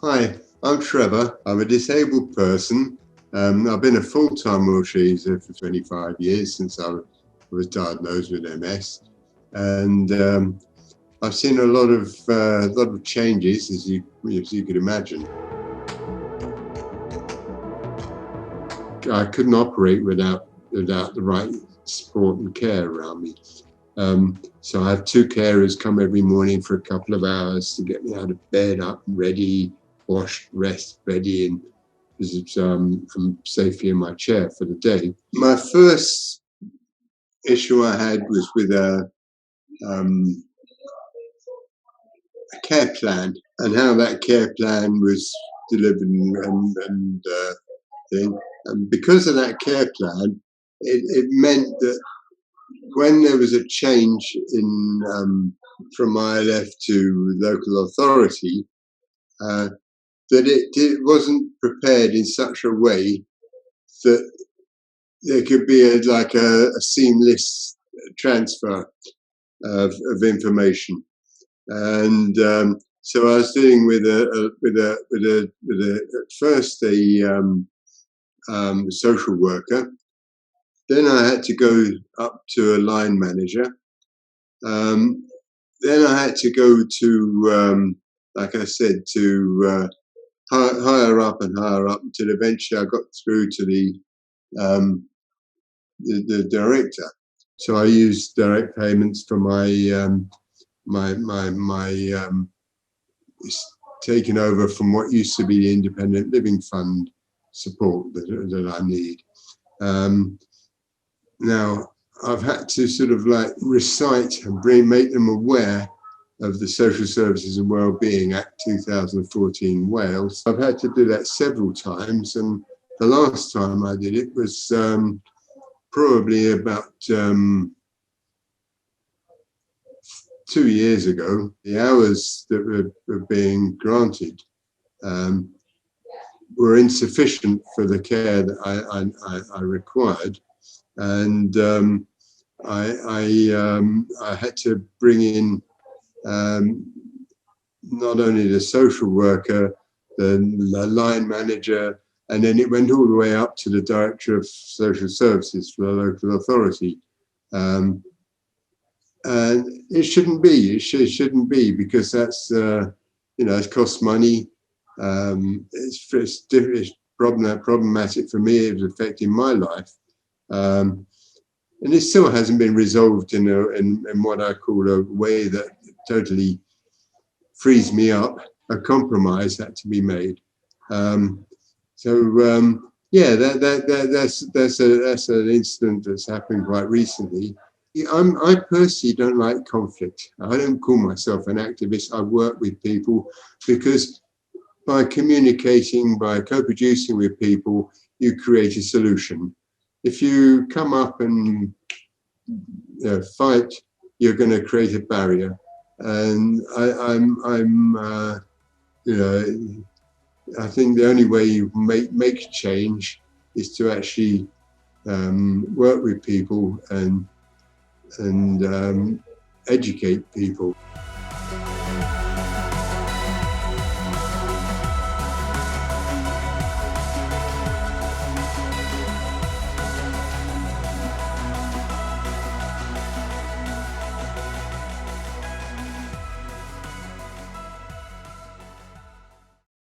Hi, I'm Trevor. I'm a disabled person. I've been a full-time wheelchair user for 25 years since I was diagnosed with MS, and I've seen a lot of changes, as you could imagine. I couldn't operate without the right support and care around me. So I have two carers come every morning for a couple of hours to get me out of bed, up and ready, washed, rest, ready, and I'm safely in my chair for the day. My first issue I had was with a care plan and how that care plan was delivered and thing. And because of that care plan, it meant that when there was a change in from ILF to local authority, that it wasn't prepared in such a way that there could be a seamless transfer of information. And so I was dealing with at first a social worker. Then I had to go up to a line manager. Then I had to go to, like I said, to higher up and higher up until eventually I got through to the director. So I used direct payments for my taking over from what used to be the independent living fund support that I need. Now I've had to sort of like recite and make them aware of the Social Services and Wellbeing Act 2014 Wales. I've had to do that several times, and the last time I did it was probably about 2 years ago. The hours that were being granted were insufficient for the care that I required, and I had to bring in not only the social worker, the line manager, and then it went all the way up to the director of social services for the local authority. And it shouldn't be. It shouldn't be, because that's it costs money. It's problematic for me. It was affecting my life. And it still hasn't been resolved in what I call a way that totally frees me up. A compromise had to be made. Yeah, that's an incident that's happened quite recently. I personally don't like conflict. I don't call myself an activist. I work with people because by communicating, by co-producing with people, you create a solution. If you come up and fight, you're going to create a barrier. And I think the only way you make change is to actually work with people and educate people.